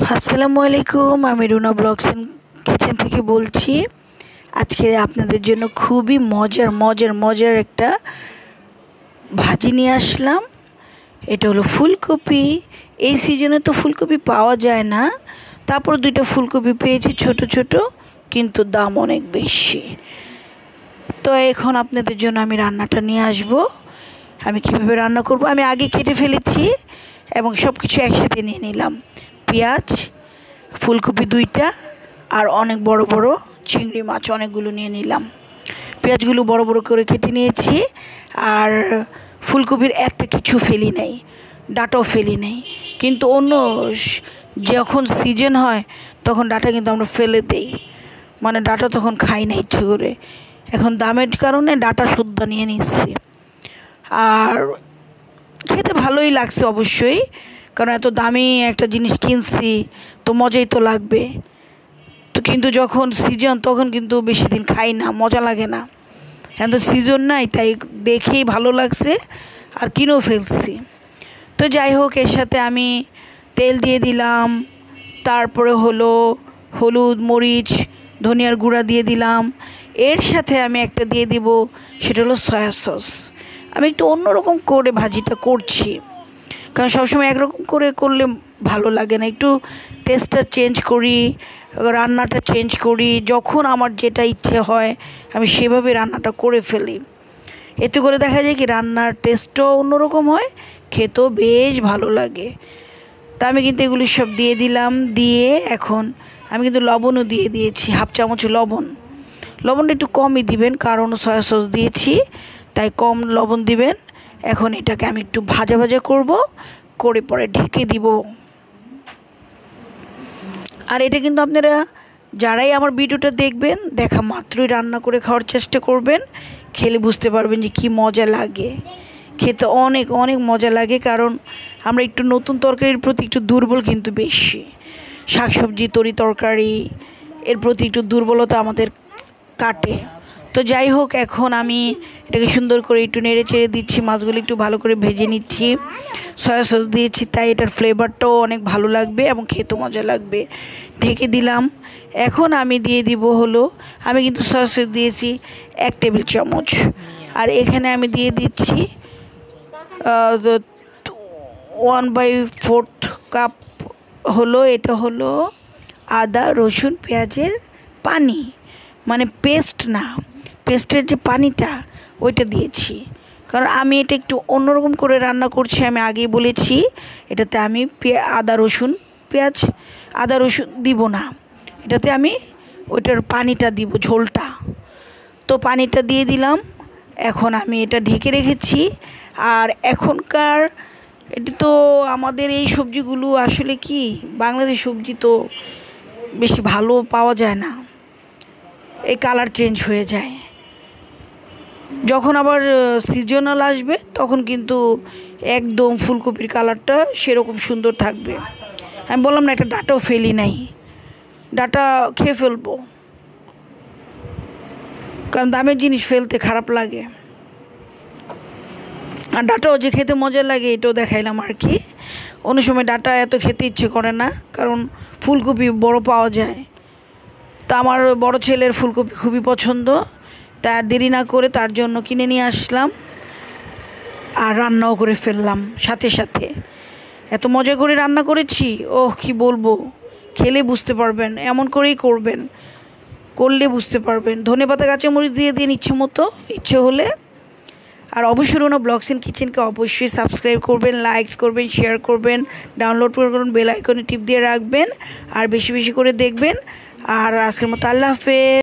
আসসালামু আলাইকুম, আমি রুনা ব্লগস এন্ড কিচেন থেকে বলছি। আজকে আপনাদের জন্য খুবই মজার একটা ভাজি নিয়ে আসলাম। এটা হলো ফুলকপি। এই সিজনে তো ফুলকপি পাওয়া যায় না, তারপর দুইটা ফুলকপি পেয়েছি ছোট ছোট, কিন্তু দাম অনেক বেশি। তো এখন আপনাদের জন্য আমি রান্নাটা নিয়ে আসব। আমি কীভাবে রান্না করব আমি আগে কেটে ফেলেছি এবং সব কিছু একসাথে নিয়ে নিলাম। পেঁয়াজ, ফুলকপি দুইটা, আর অনেক বড় বড় চিংড়ি মাছ অনেকগুলো নিয়ে নিলাম। পেঁয়াজগুলো বড় বড় করে কেটে নিয়েছি, আর ফুলকপির একটা কিছু ফেলি নেই, ডাঁটাও ফেলি নেই। কিন্তু অন্য যখন সিজন হয় তখন ডাঁটা কিন্তু আমরা ফেলে দেই, মানে ডাঁটা তখন খাই না ইচ্ছে করে। এখন দামের কারণে ডাঁটা শুদ্ধ নিয়ে নিচ্ছি, আর খেতে ভালোই লাগছে অবশ্যই, কারণ এত দামি একটা জিনিস কিনছি তো মজাই তো লাগবে। তো কিন্তু যখন সিজন তখন কিন্তু বেশি দিন খাই না, মজা লাগে না। এখন তো সিজন নাই, তাই দেখেই ভালো লাগছে আর কিনেও ফেলছি। তো যাই হোক, এর সাথে আমি তেল দিয়ে দিলাম, তারপরে হলো হলুদ, মরিচ, ধনিয়ার গুঁড়া দিয়ে দিলাম। এর সাথে আমি একটা দিয়ে দিব, সেটা হলো সয়া সস। আমি একটু অন্যরকম করে ভাজিটা করছি, কারণ সবসময় একরকম করে করলে ভালো লাগে না। একটু টেস্টটা চেঞ্জ করি, রান্নাটা চেঞ্জ করি। যখন আমার যেটা ইচ্ছে হয় আমি সেভাবে রান্নাটা করে ফেলি। এতে করে দেখা যায় কি রান্নার টেস্টও অন্যরকম হয়, খেতেও বেশ ভালো লাগে। তা আমি কিন্তু এগুলি সব দিয়ে দিলাম। দিয়ে এখন আমি কিন্তু লবণও দিয়ে দিয়েছি, হাফ চামচ লবণটা একটু কমই দিবেন, কারণ সয়া সস দিয়েছি, তাই কম লবণ দিবেন। এখন এটাকে আমি একটু ভাজা করব, করে পরে ঢেকে দিব। আর এটা কিন্তু আপনারা যারাই আমার ভিডিওটা দেখবেন, দেখা মাত্রই রান্না করে খাওয়ার চেষ্টা করবেন। খেলে বুঝতে পারবেন যে কী মজা লাগে, খেতে অনেক মজা লাগে। কারণ আমরা একটু নতুন তরকারির প্রতি একটু দুর্বল, কিন্তু বেশি শাকসবজি তরকারি এর প্রতি একটু দুর্বলতা আমাদের কাটে। তো যাই হোক, এখন আমি এটাকে সুন্দর করে একটু নেড়ে চেড়ে দিচ্ছি, মাছগুলো একটু ভালো করে ভেজে নিচ্ছি। সয়া সস দিয়েছি, তাই এটার ফ্লেভারটাও অনেক ভালো লাগবে এবং খেতেও মজা লাগবে। ঢেকে দিলাম। এখন আমি দিয়ে দিব হলো, আমি কিন্তু সয়া সস দিয়েছি 1 টেবিল চামচ, আর এখানে আমি দিয়ে দিচ্ছি 1/4 কাপ হলো, এটা হলো আদা রসুন পেঁয়াজের পানি, মানে পেস্ট না, পেস্টের যে পানিটা ওইটা দিয়েছি। কারণ আমি এটা একটু অন্যরকম করে রান্না করছি, আমি আগেই বলেছি। এটাতে আমি আদা রসুন দিব না, এটাতে আমি ওইটার পানিটা দিব, ঝোলটা। তো পানিটা দিয়ে দিলাম। এখন আমি এটা ঢেকে রেখেছি। আর এখনকার এটা তো আমাদের এই সবজিগুলো আসলে কি, বাংলাদেশ সবজি তো বেশি ভালো পাওয়া যায় না, এই কালার চেঞ্জ হয়ে যায়। যখন আবার সিজনাল আসবে তখন কিন্তু একদম ফুলকপির কালারটা সেরকম সুন্দর থাকবে। আমি বললাম না, একটা ডাঁটাও ফেলি নাই, ডাঁটা খেয়ে ফেলবো, কারণ দামের জিনিস ফেলতে খারাপ লাগে। আর ডাঁটাও যে খেতে মজা লাগে এটাও দেখাইলাম আর কি। অন্য সময় ডাঁটা এত খেতে ইচ্ছে করে না, কারণ ফুলকপি বড় পাওয়া যায়। তা আমার বড় ছেলের ফুলকপি খুবই পছন্দ, তার দেরি না করে তার জন্য কিনে নিয়ে আসলাম, আর রান্নাও করে ফেললাম সাথে সাথে। এত মজা করে রান্না করেছি, ওহ কি বলবো, খেলে বুঝতে পারবেন। এমন করেই করলে বুঝতে পারবেন। ধনেপাতা কাঁচামরিচ দিয়ে দিন ইচ্ছে হলে। আর অবশ্যই রুনা ব্লগস এন্ড কিচেনকে অবশ্যই সাবস্ক্রাইব করবেন, লাইকস করবেন, শেয়ার করবেন, ডাউনলোড করবেন, বেল আইকনে টিপ দিয়ে রাখবেন, আর বেশি করে দেখবেন। আর আজকের মতো আল্লাহ হাফেজ।